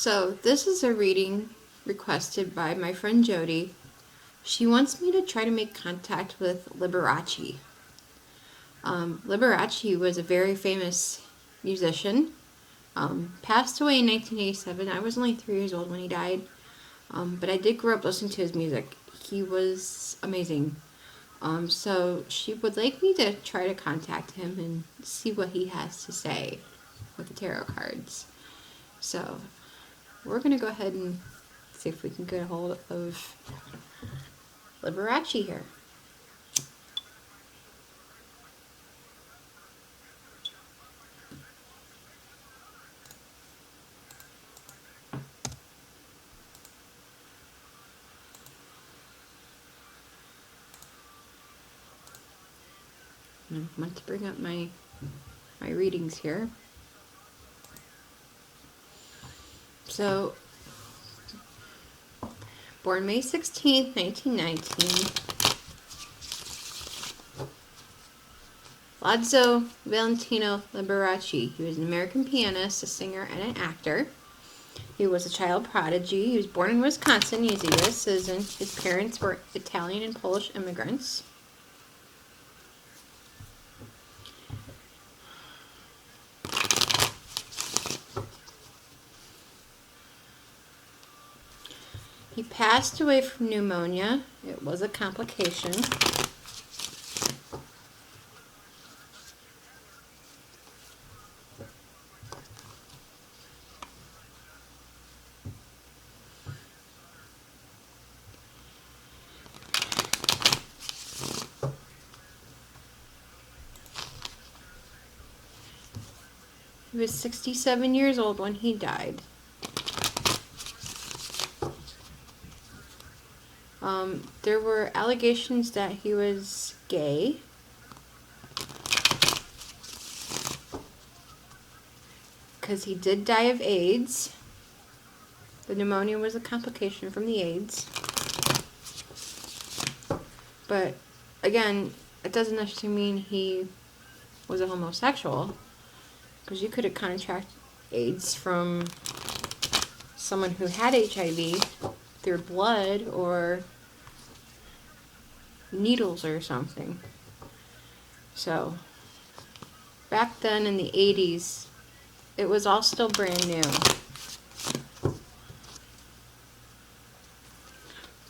So this is a reading requested by my friend Jody. She wants me to try to make contact with Liberace. Liberace was a very famous musician. Passed away in 1987. I was only 3 years old when he died. But I did grow up listening to his music. He was amazing. So she would like me to try to contact him and see what he has to say with the tarot cards. So we're going to go ahead and see if we can get a hold of Liberace here. I want to bring up my readings here. So, born May 16th, 1919, Lazzo Valentino Liberace. He was an American pianist, a singer, and an actor. He was a child prodigy. He was born in Wisconsin. He's a U.S. citizen. His parents were Italian and Polish immigrants. He passed away from pneumonia. It was a complication. He was 67 years old when he died. There were allegations that he was gay. Because he did die of AIDS. The pneumonia was a complication from the AIDS. But, again, it doesn't necessarily mean he was a homosexual. Because you could have contracted AIDS from someone who had HIV through blood or needles or something. So, back then in the 80s, it was all still brand new.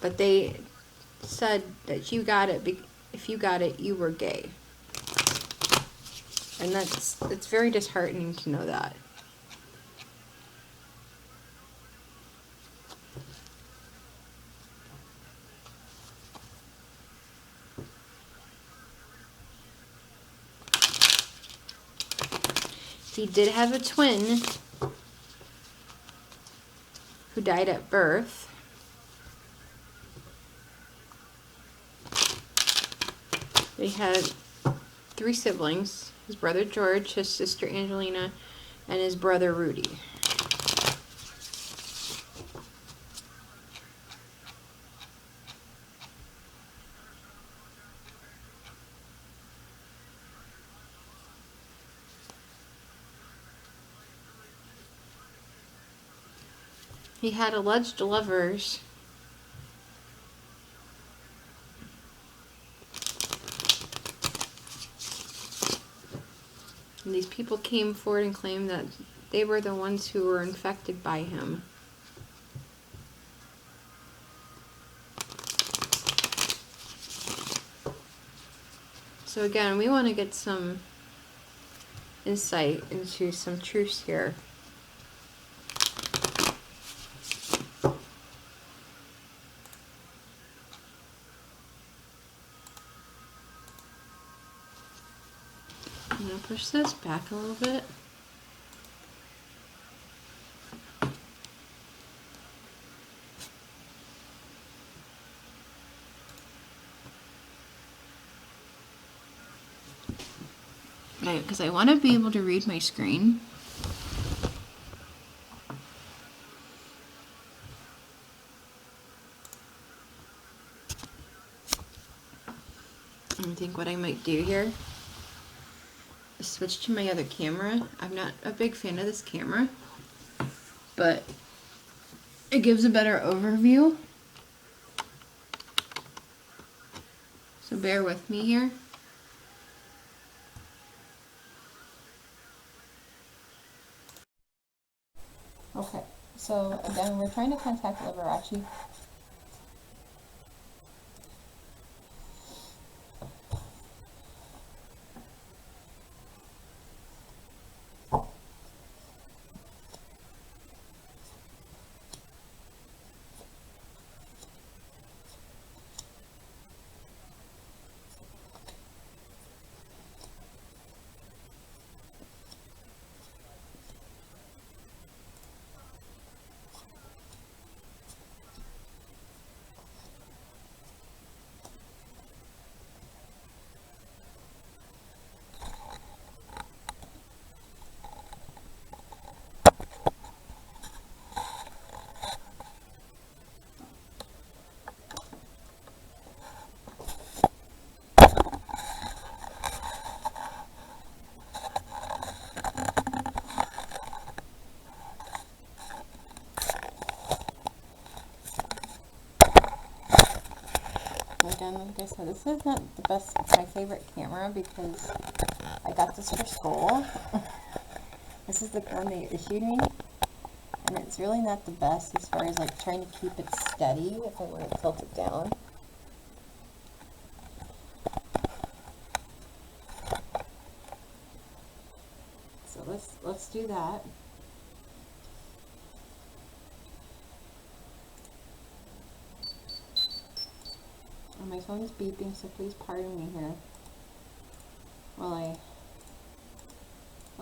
But they said that you got it, if you got it, you were gay. And it's very disheartening to know that. He did have a twin who died at birth. They had 3 siblings. His brother George, his sister Angelina, and his brother Rudy. He had alleged lovers. And these people came forward and claimed that they were the ones who were infected by him. So again, we want to get some insight into some truths here. I'm going to push this back a little bit. Right, because I want to be able to read my screen. I think what I might do here is switch to my other camera. I'm not a big fan of this camera, but it gives a better overview. So bear with me here. Okay, so again, we're trying to contact Liberace. Again, like I said, this is not the best, my favorite camera because I got this for school. This is the one they issued me, and it's really not the best as far as like trying to keep it steady if I were to tilt it down. So let's do that. And my phone's beeping, so please pardon me here while I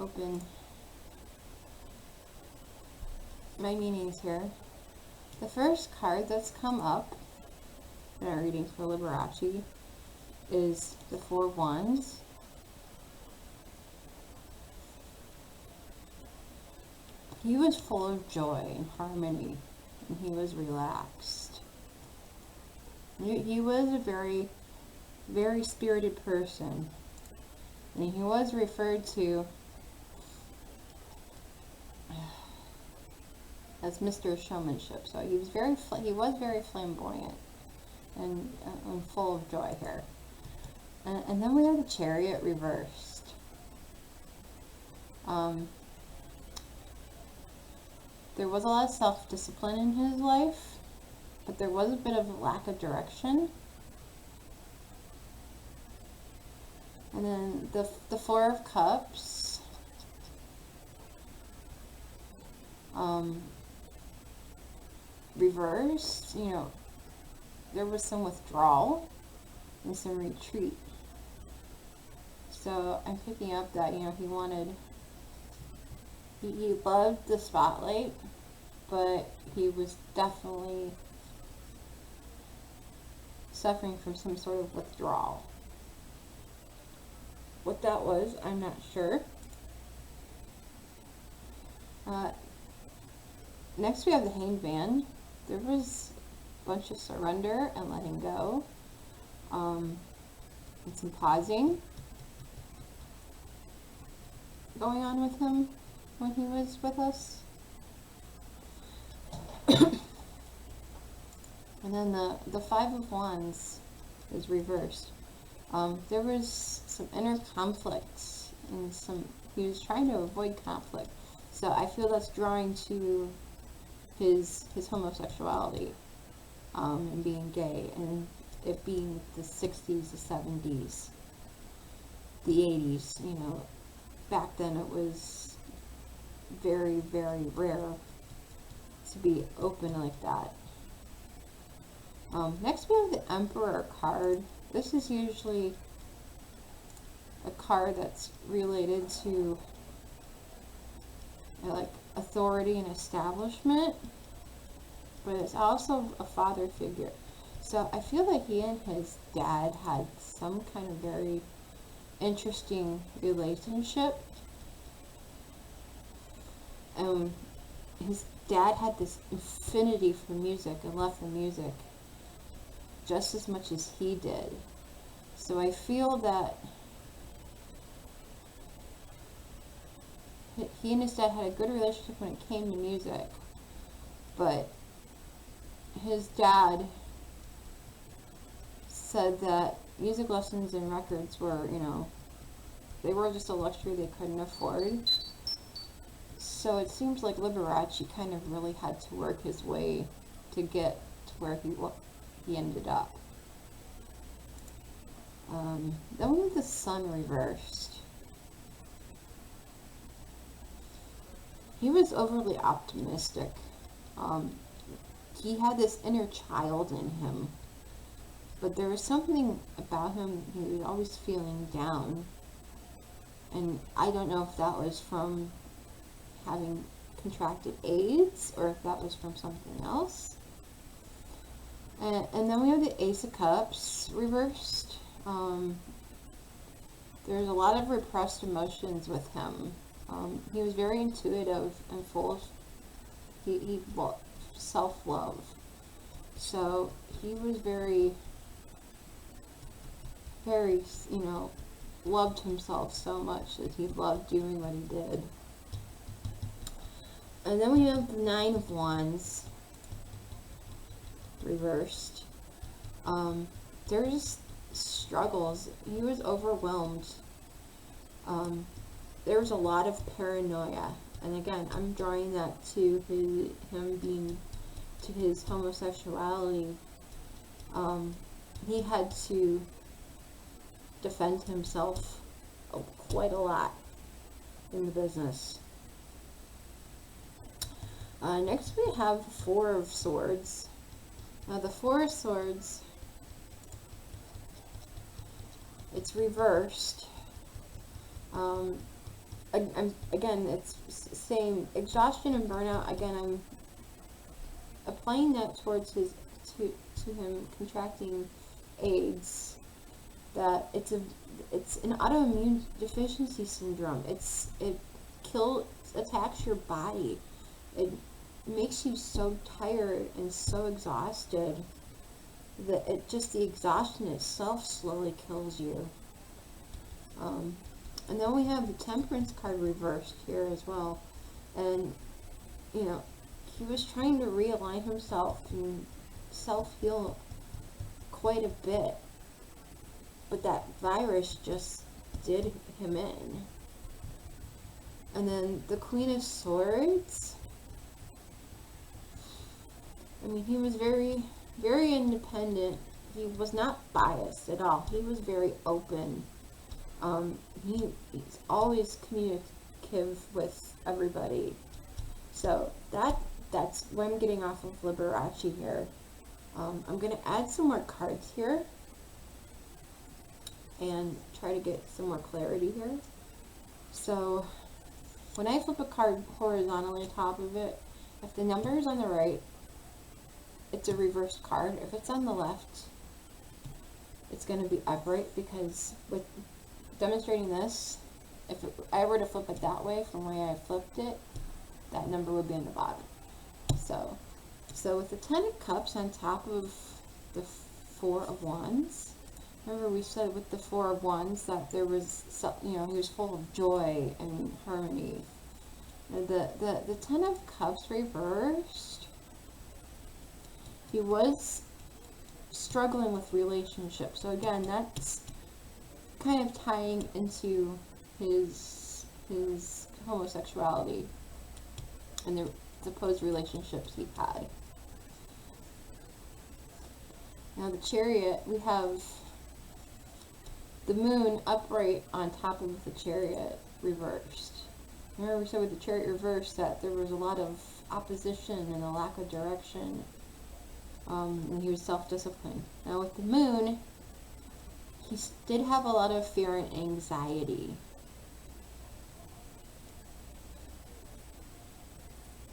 open my meanings here. The first card that's come up in our reading for Liberace is the Four of Wands. He was full of joy and harmony, and he was relaxed. He was a very, very spirited person, and he was referred to as Mr. Showmanship. So he was very flamboyant and full of joy here. And then we have the Chariot reversed. There was a lot of self-discipline in his life, but there was a bit of a lack of direction. And then the Four of Cups. Reversed, you know, there was some withdrawal and some retreat. So I'm picking up that, you know, he loved the spotlight, but he was definitely suffering from some sort of withdrawal. What that was, I'm not sure. Next we have the Hanged Man. There was a bunch of surrender and letting go, and some pausing going on with him when he was with us. And then the Five of Wands is reversed. There was some inner conflicts and he was trying to avoid conflict. So I feel that's drawing to his homosexuality, and being gay, and it being the 60s, the 70s, the 80s, you know, back then it was very, very rare to be open like that. Next we have the Emperor card. This is usually a card that's related to like authority and establishment, but it's also a father figure. So I feel like he and his dad had some kind of very interesting relationship. His dad had this affinity for music and love for music just as much as he did. So I feel that he and his dad had a good relationship when it came to music, but his dad said that music lessons and records were, they were just a luxury they couldn't afford. So it seems like Liberace kind of really had to work his way to get to where he ended up. Then we have the sun reversed. He was overly optimistic. He had this inner child in him, but there was something about him, he was always feeling down. And I don't know if that was from having contracted AIDS or if that was from something else. And then we have the Ace of Cups reversed. There's a lot of repressed emotions with him. He was very intuitive and full of self-love. So he was very, very, loved himself so much that he loved doing what he did. And then we have the Nine of Wands reversed. There's struggles. He was overwhelmed. There was a lot of paranoia. And again, I'm drawing that to him being, to his homosexuality. He had to defend himself quite a lot in the business. Next we have Four of Swords. Now the Four of Swords, it's reversed. Again, it's same exhaustion and burnout. Again, I'm applying that towards his to him contracting AIDS. That it's an autoimmune deficiency syndrome. It attacks your body. It makes you so tired and so exhausted that the exhaustion itself slowly kills you. And then we have the Temperance card reversed here as well. And, he was trying to realign himself and self-heal quite a bit. But that virus just did him in. And then the Queen of Swords. He was very, very independent. He was not biased at all. He was very open. He's always communicative with everybody. So that's what I'm getting off of Liberace here. I'm going to add some more cards here and try to get some more clarity here. So when I flip a card horizontally on top of it, if the number is on the right, it's a reversed card. If it's on the left, it's going to be upright, because with demonstrating this, if I were to flip it that way from the way I flipped it, that number would be on the bottom. So with the Ten of Cups on top of the Four of Wands, remember we said with the Four of Wands that there was, he was full of joy and harmony. The Ten of Cups reversed, he was struggling with relationships. So again, that's kind of tying into his homosexuality and the supposed relationships he had. Now the Chariot, we have the Moon upright on top of the Chariot reversed. Remember we said with the Chariot reversed that there was a lot of opposition and a lack of direction, and he was self-disciplined. Now with the Moon, he did have a lot of fear and anxiety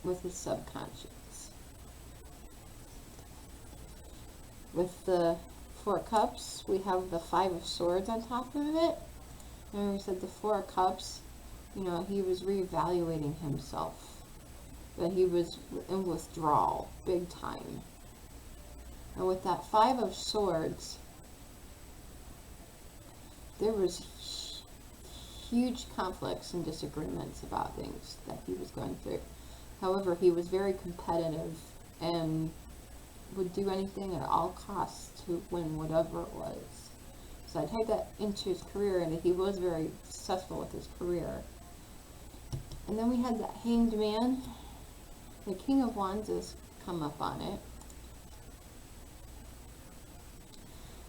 with his subconscious. With the Four of Cups, we have the Five of Swords on top of it. Remember we said the Four of Cups, he was reevaluating himself. That he was in withdrawal, big time. And with that Five of Swords, there was huge conflicts and disagreements about things that he was going through. However, he was very competitive, and would do anything at all costs to win whatever it was. So I tied that into his career, and that he was very successful with his career. And then we had that Hanged Man. The King of Wands has come up on it.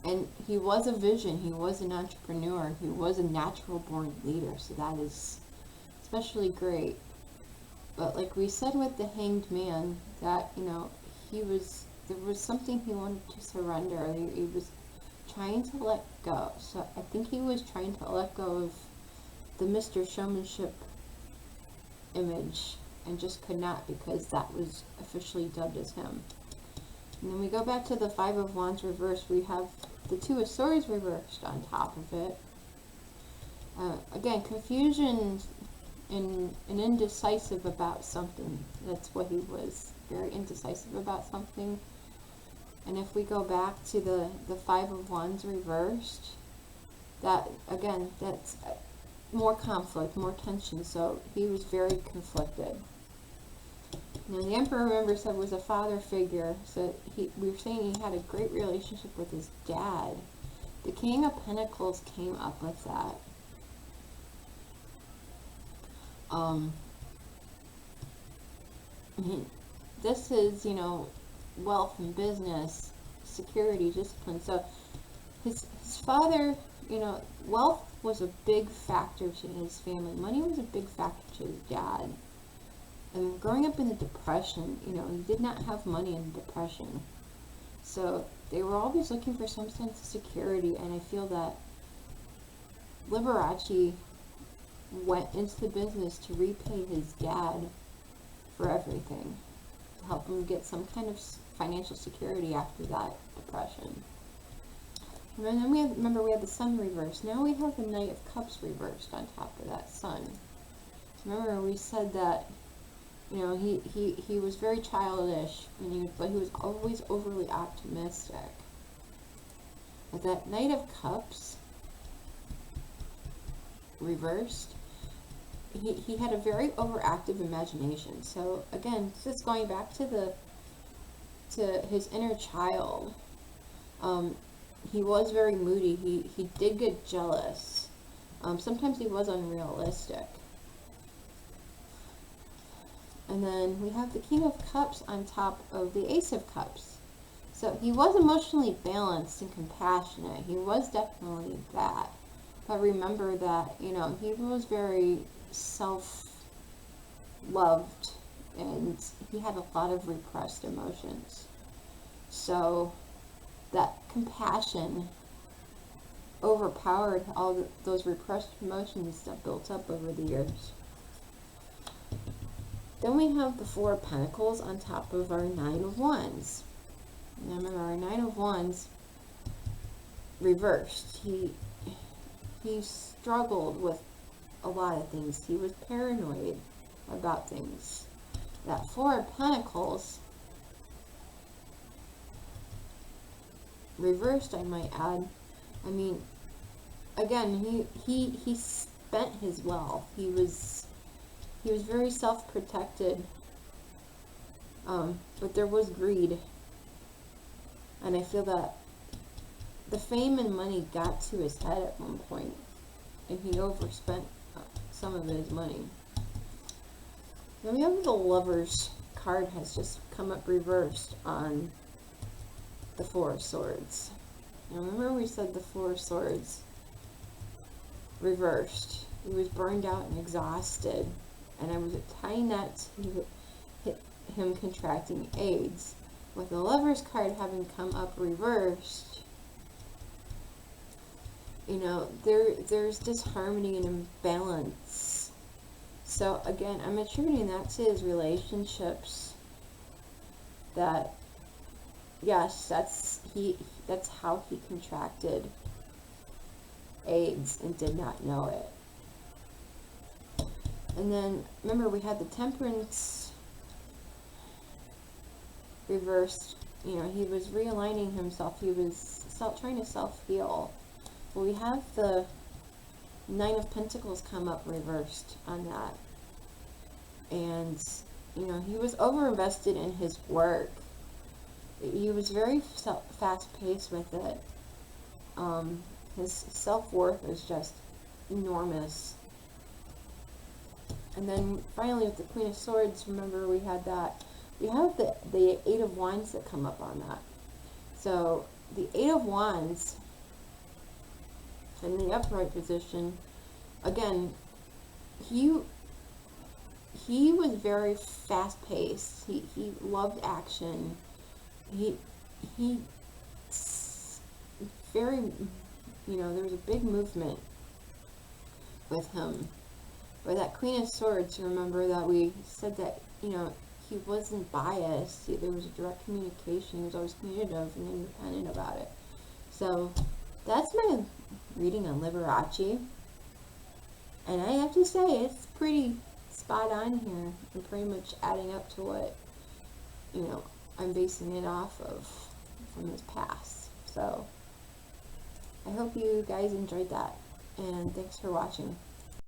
And he was a vision, he was an entrepreneur, he was a natural born leader, so that is especially great. But like we said with the Hanged Man, that, there was something he wanted to surrender, he was trying to let go. So I think he was trying to let go of the Mr. Showmanship image and just could not, because that was officially dubbed as him. And then we go back to the Five of Wands reversed. We have the Two of Swords reversed on top of it. Again, confusion and indecisive about something. That's what he was, very indecisive about something. And if we go back to the Five of Wands reversed, that, again, that's more conflict, more tension. So he was very conflicted. Now, the Emperor, remember, said was a father figure, so we were saying he had a great relationship with his dad. The King of Pentacles came up with that. This is, wealth and business, security, discipline. So his father, wealth was a big factor to his family. Money was a big factor to his dad. And growing up in the Depression, he did not have money in the Depression. So they were always looking for some sense of security, and I feel that Liberace went into the business to repay his dad for everything, to help him get some kind of financial security after that Depression. And then remember we had the Sun reversed. Now we have the Knight of Cups reversed on top of that Sun. Remember we said that he was very childish, but he was always overly optimistic. But that Knight of Cups reversed, he had a very overactive imagination. So again, just going back to his inner child, he was very moody. He did get jealous. Sometimes he was unrealistic. And then we have the King of Cups on top of the Ace of Cups. So he was emotionally balanced and compassionate. He was definitely that. But remember that, he was very self-loved, and he had a lot of repressed emotions. So that compassion overpowered all those repressed emotions that built up over the years. Then we have the Four of Pentacles on top of our Nine of Wands. Now remember, our Nine of Wands reversed. He struggled with a lot of things. He was paranoid about things. That Four of Pentacles reversed, I might add. I mean, again, he spent his wealth. He was very self-protected, but there was greed. And I feel that the fame and money got to his head at one point, and he overspent some of his money. Then we have the Lovers card has just come up reversed on the Four of Swords. Now remember we said the Four of Swords reversed. He was burned out and exhausted, and I was tying that to him contracting AIDS. With the Lovers card having come up reversed, there's disharmony and imbalance. So again, I'm attributing that to his relationships. That, yes, that's how he contracted AIDS and did not know it. And then remember we had the Temperance reversed. He was realigning himself. He was trying to self-heal. Well, we have the Nine of Pentacles come up reversed on that. And, he was overinvested in his work. he was very fast-paced with it. His self-worth is just enormous. And then finally with the Queen of Swords, remember we have the Eight of Wands that come up on that. So the Eight of Wands in the upright position, again, he was very fast-paced. He loved action. He very, there was a big movement with him. But that Queen of Swords, remember that we said that, he wasn't biased. There was a direct communication. He was always communicative and independent about it. So that's my reading on Liberace. And I have to say, it's pretty spot on here and pretty much adding up to what, I'm basing it off of from his past. So I hope you guys enjoyed that. And thanks for watching.